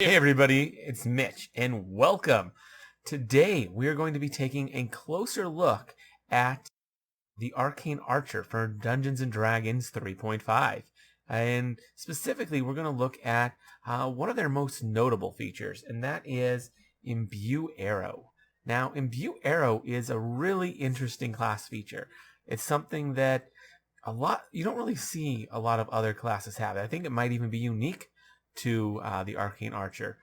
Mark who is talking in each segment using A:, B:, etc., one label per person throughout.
A: Hey everybody, it's Mitch and welcome. Today we are going to be taking a closer look at the Arcane Archer for Dungeons & Dragons 3.5. And specifically we're going to look at one of their most notable features, and that is Imbue Arrow. Now, Imbue Arrow is a really interesting class feature. It's something that you don't really see a lot of other classes have. I think it might even be unique to the Arcane Archer.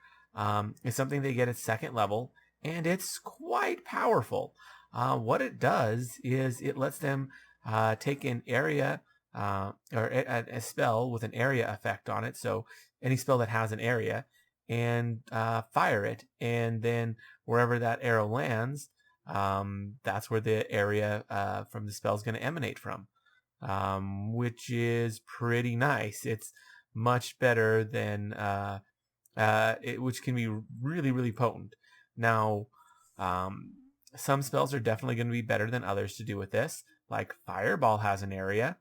A: It's something they get at second level, and it's quite powerful. What it does is it lets them take an area or a spell with an area effect on it. So any spell that has an area, and fire it, and then wherever that arrow lands, that's where the area from the spell is going to emanate from, which is pretty nice. It's much better than which can be really, really potent. Now, some spells are definitely going to be better than others to do with this. Like Fireball has an area.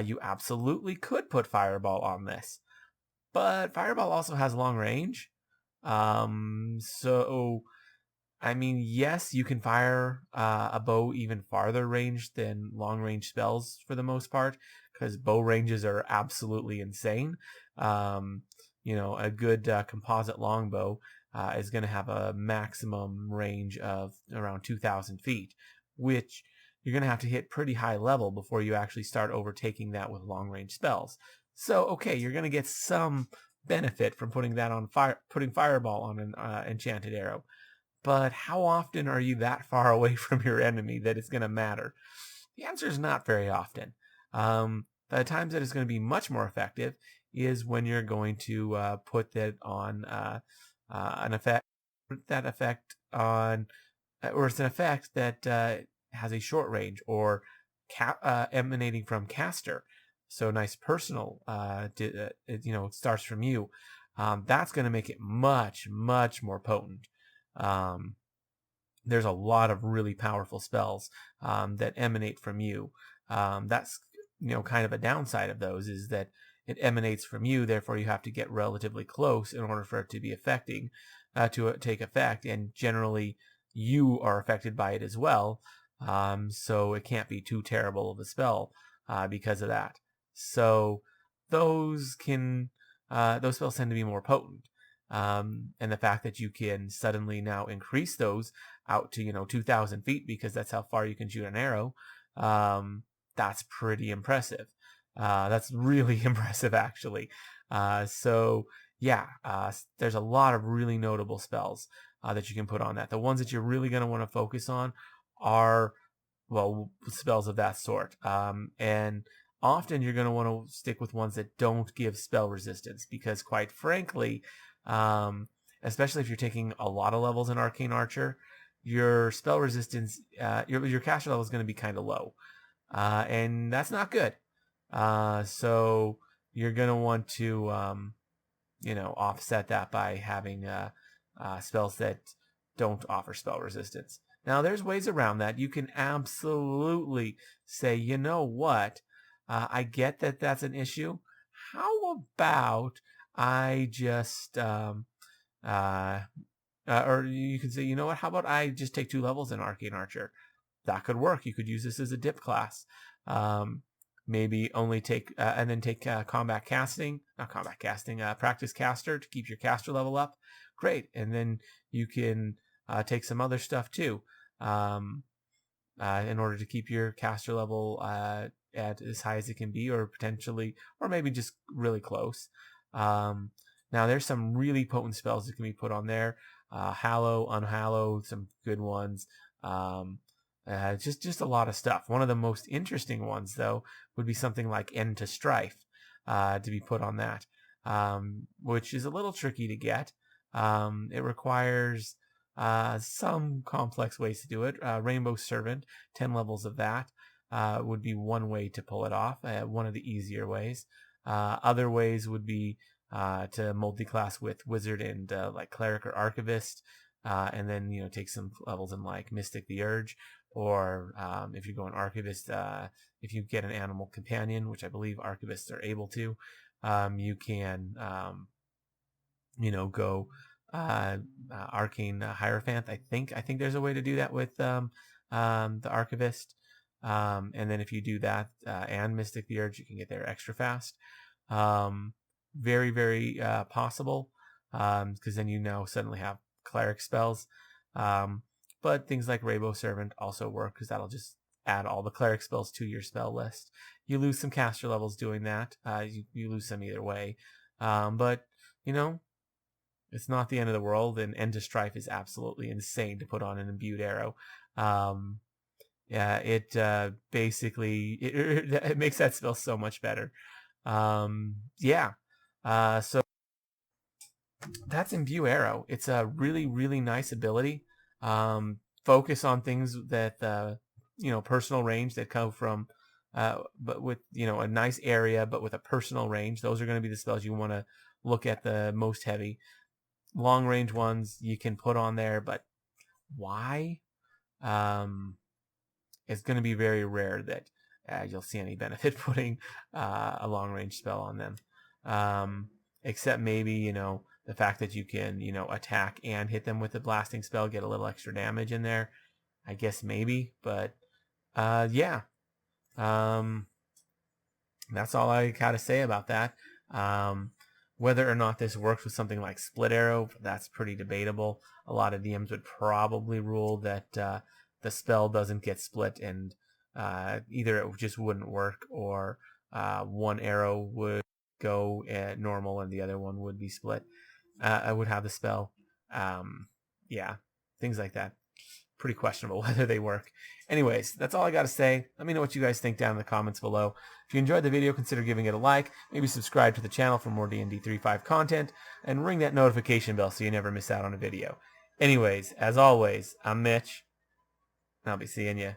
A: You absolutely could put Fireball on this, but Fireball also has long range. So I mean, yes, you can fire a bow even farther range than long range spells for the most part, because bow ranges are absolutely insane. Um, a good composite longbow is going to have a maximum range of around 2,000 feet, which you're going to have to hit pretty high level before you actually start overtaking that with long range spells. So, okay, you're going to get some benefit from putting that on putting Fireball on an enchanted arrow. But how often are you that far away from your enemy that it's going to matter? The answer is not very often. The times that it's going to be much more effective is when you're going to put that on an effect, that effect on, or it's an effect that has a short range or emanating from caster. So nice personal, it starts from you. That's going to make it much, much more potent. Um, there's a lot of really powerful spells that emanate from you. That's kind of a downside of those is that it emanates from you. Therefore, you have to get relatively close in order for it to be take effect. And generally, you are affected by it as well. So it can't be too terrible of a spell because of that. So those spells tend to be more potent. And the fact that you can suddenly now increase those out to 2,000 feet, because that's how far you can shoot an arrow, that's pretty impressive. That's really impressive, actually. So yeah, there's a lot of really notable spells that you can put on that. The ones that you're really going to want to focus on are, well, spells of that sort. And often you're going to want to stick with ones that don't give spell resistance, because quite frankly, especially if you're taking a lot of levels in Arcane Archer, your spell resistance, your caster level is going to be kind of low, and that's not good. So you're going to want to, offset that by having spells that don't offer spell resistance. Now, there's ways around that. You can absolutely say, you know what, I get that that's an issue. How about I just, or you can say, you know what, how about I just take 2 levels in Arcane Archer? That could work. You could use this as a dip class. Maybe only take, and then take combat casting, not combat casting, practice caster to keep your caster level up. Great. And then you can take some other stuff too, in order to keep your caster level at as high as it can be, or potentially, or maybe just really close. Now there's some really potent spells that can be put on there. Hallow, Unhallow, some good ones. Just a lot of stuff. One of the most interesting ones, though, would be something like End to Strife to be put on that, which is a little tricky to get. It requires some complex ways to do it. Rainbow Servant, 10 levels of that would be one way to pull it off, one of the easier ways. Other ways would be to multi-class with Wizard and like Cleric or Archivist, and then take some levels in like Mystic the Urge, or if you go an Archivist, if you get an Animal Companion, which I believe Archivists are able to, you can go Arcane Hierophant. I think there's a way to do that with the Archivist. And then if you do that and Mystic the Urge, you can get there extra fast. Very, very possible, because then you now suddenly have cleric spells. But things like Rainbow Servant also work, because that'll just add all the cleric spells to your spell list. You lose some caster levels doing that. You lose some either way. But, it's not the end of the world, and End to Strife is absolutely insane to put on an imbued arrow. Yeah, it basically it makes that spell so much better. Yeah. So that's Imbue Arrow. It's a really, really nice ability. Focus on things that personal range that come from, but with a nice area, but with a personal range. Those are going to be the spells you want to look at the most heavy. Long range ones you can put on there, but why? It's going to be very rare that you'll see any benefit putting a long range spell on them, except maybe the fact that you can attack and hit them with a blasting spell, get a little extra damage in there. I guess maybe, but yeah. That's all I gotta say about that. Whether or not this works with something like Split Arrow, that's pretty debatable. A lot of DMs would probably rule that the spell doesn't get split, and either it just wouldn't work, or one arrow would go at normal and the other one would be split. I would have the spell. Yeah, things like that. Pretty questionable whether they work. Anyways, that's all I got to say. Let me know what you guys think down in the comments below. If you enjoyed the video, consider giving it a like. Maybe subscribe to the channel for more D&D 3.5 content, and ring that notification bell so you never miss out on a video. Anyways, as always, I'm Mitch, and I'll be seeing you